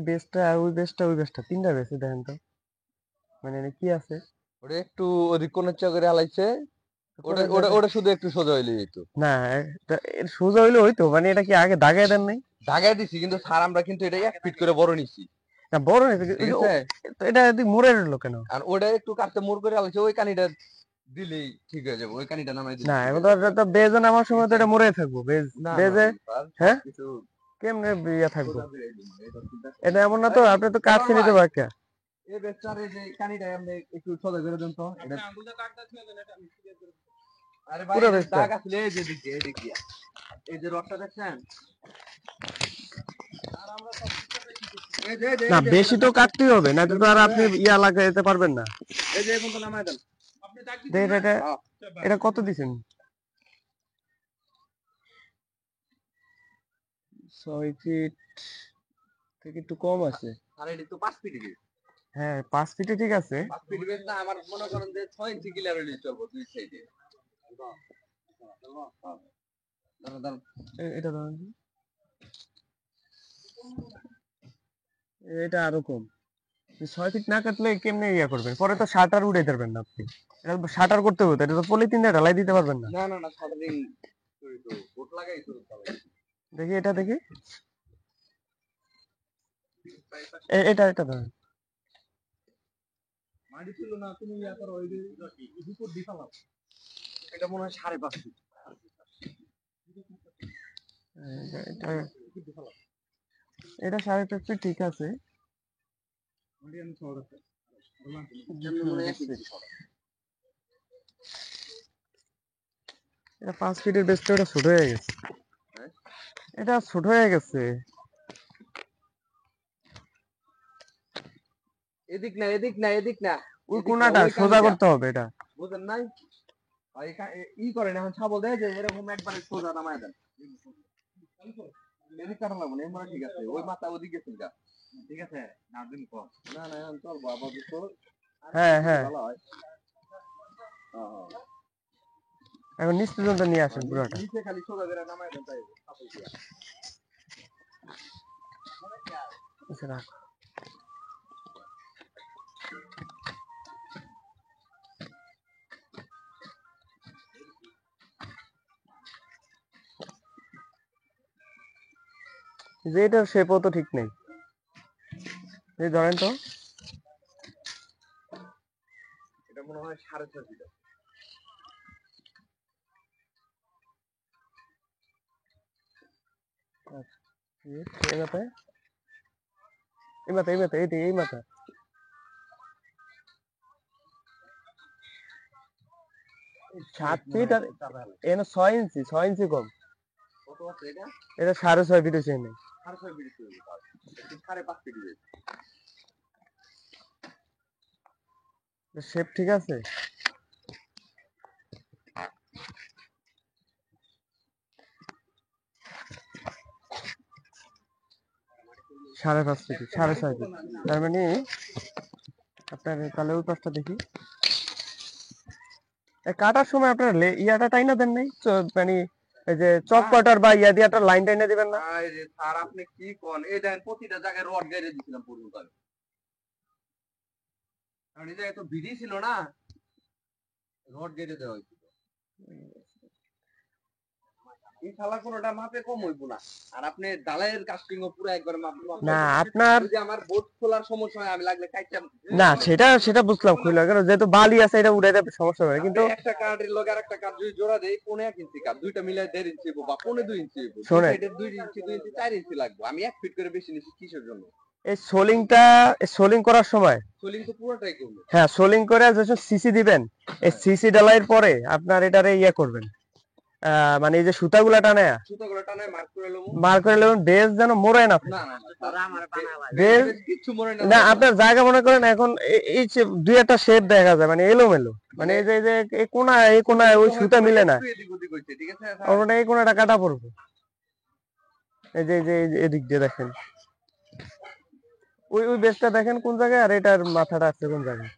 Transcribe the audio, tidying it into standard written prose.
বেসটা আর ওই বেসটা তিনটা বেসে দেখেন তো, মানে কি আছে। ওটা একটু ওদিক কোণের চা করে হালাইছে। ওটা ওটা ওটা শুধু একটু সোজা হইলেই হইতো। না, এর সোজা হইলে হইতো, মানে এটা কি আগে দাগায় দেন নাই? ঢাকায় দিছি কিন্তু স্যার আমরা কিন্তু এটা 1 ফিট করে বড় নিছি। না বড় নেই ঠিক আছে? তো এটা যদি মোড়ে রইলো কেন? আর ওটা একটু কাটতে মোড় করে হালাইছে, ওই কানিটা দিলেই ঠিক হয়ে যাবে। ওই কানিটা নামাই দিলেই না ঠিক এখন হয়ে তো যাবে। বেজে নামার সময় তো এটা মোড়ে থাকবো, না, না, বেজে। স্যার হ্যাঁ, সবকিছু কেমনে ইয়া থাকবো? সোজা করে দিন। এটা চিন্তা এটা এমন না তো, এই আপনি তো দেলোয়ার কাটছে নিতে ভাই, পারকে। এই বেচারে যে কানিটা আপনি একটু সোজা করে দেন তো। এটা আরে ভাই পুরো এটা বেসটা। দাগ আছে এই যে দিকে এই দিক দিয়া। এই যে রডটা দেখছেন? না এই যে বেশি এটা তো কাটতে কাটতেই হবে, না তো ধরবেন আর না আপনি ধরেন। ইয়া লাগাইতে পারবেন না। এই যে এই পর্যন্ত নামায় দেন। দেখেন এটা, হ্যাঁ। এটা কত দিছেন? 6 ফিট থেকে একটু কম আছে। আর এটা তো 5 ফিট বেশ। হ্যাঁ 5 ফিটে ঠিক আছে। 5 ফিট বেশ না আমার মনে করেন যে 6 ইঞ্চি ক্লিয়ার হইলেই চলবো দুই সাইডে। দাঁড়ান, দাঁড়ান। এটা ধরেন, এটা আরো কম। 6 ফিট না কাটলে কেমনে ইয়া করবেন? পরে তো শাটার উড়াই পারবেন না আপনি। এটা শাটার করতে হবে তো, এটা তো পলিথিন দিয়ে ঢালাই দিতে পারবেন না। না, না, না, সারাদিন তো বোট লাগাই তো চালাই। দেখি এটা দেখি, এটা ধরেন। মাটি ছিল না তুমি ইয়া করো ওই যে উপর দি ফালাও। এটা মনে হয় 5.5 ফিট। এটা এটা 5.5 ফিট ঠিক আছে। মাটি আমি শহর আছে। যেমন মনে হয় 1 ইঞ্চি সরা। এটা 5 ফিটের বেসটা ওটা ছোট হয়ে গেছে। হ্যাঁ? এটা ছোট হয়ে গেছে। এদিক না, এদিক না, এদিক না। ওই এদিক না, কোনাটা ওই সোজা কানিটা। করতে হবে এটা। বুঝেন নাই? ভাই ই করেন এখন ছাবল দেয় যে এরকম একবারে সোজা নামায় দেন। এদিক কাটা লাগবে না, এমন ঠিক আছে। ওই মাথা ওদিক গেছিল গা। ঠিক আছে? না দিন কম। না, না, এখন চলবো আপাতত। আর একটু হ্যাঁ দিলে হ্যাঁ, ভালো হয়। হ্যাঁ, হ্যাঁ। এখন নিচ পর্যন্ত নিয়ে আসেন পুরোটা। নিচে খালি সোজা করে নামায় দেন তাই ছাপল দিয়া। আচ্ছা রাখ। যে এটার শেপও তো ঠিক নেই। এই ধরেন তো, এটা মনে হয় 6.5 ফিট। এই মাথায়, এই মাথা 7 ফিট, আর এখানে 6 ইঞ্চি, 6 ইঞ্চি কম। কত আছে এটা? এটা 6.5 ফিট হয়েছে এনে। 6.5 ফিট ছিল। 5.5 ফিট হয়েছে। শেপ ঠিক আছে। সাড়ে 5 ফিট, 6.5 ফিট। তার মানে আপনার তাহলে ওই পাশটা দেখি। কাটার সময় আপনার ইয়াটা টাইনা দেন নাই, মানে এই যে চক কাটার বা ইয়া দিয়ে একটা লাইন টাইনা দিবেন না? আরে স্যার আপনি কি কোন? এই দেখেন প্রতিটা জায়গায় রড গাইরে দিছিলাম পর্যন্ত আমি। কারণ এই জায়গায় তো ভিডি ছিল না, রড গাইরে দেওয়া হয়েছিল। এই শালা কোনোটা মাপে কম হইব না। আর আপনি ডালাইয়ের কাস্টিং ও পুরো একবারে মাপে মাপ না পাইবেন। আপনার, যদি আমার বোট খোলার সমস্যা হয় আমি লাগলে কাইটা না সেটা বুঝলাম, খুলে কেন যেহেতু বালি আছে এটা উড়াইতে সমস্যা হবে, আপনি কিন্তু একটা কার্ডের লগে আরেকটা কার্ড যদি জোড়া দেই 1.5 ইঞ্চি কার্ড দুইটা মিলাই 1.5 ইঞ্চি হইব বা 1.5 2 ইঞ্চি হইব। দুই শোনেন, সাইডে 2 ইঞ্চি 2 ইঞ্চি 4 ইঞ্চি লাগবে। আমি 1 ফিট করে বেশি নিছি কিসের জন্য? এই সোলিং করার সময়, সোলিং তো পুরোটাই করব। হ্যাঁ সোলিং করে যখন সিসি দিবেন, এই হ্যাঁ। সিসি ডালাইয়ের পরে আপনার এটারে ইয়ে করবেন, মানে এই যে সুতাগুলা টানে সুতাগুলো টানায় মার্ক করে লমু। বার করে নেবেন, বেজ যেন মোড়ে না থাকে। না, না, না। তারা আমার বানায় বেজ, বেশ কিচ্ছু মনে না না লাগবে। আপনার জায়গা মনে করেন এখন এই যে দুই একটা শেপ দেখা যায়, মানে এলোমেলো, মানে এই যে এই কোনায় ওই সুতা মিলে না, একটু এদিক ওদিক হইছে ঠিক আছে স্যার? ওর মানে এই কোনাটা কাটা পড়বে। এই যে এদিক দিয়ে দেখেন, ওই বেজটা দেখেন কোন জায়গায়, আর এটার মাথাটা আছে কোন জায়গায়।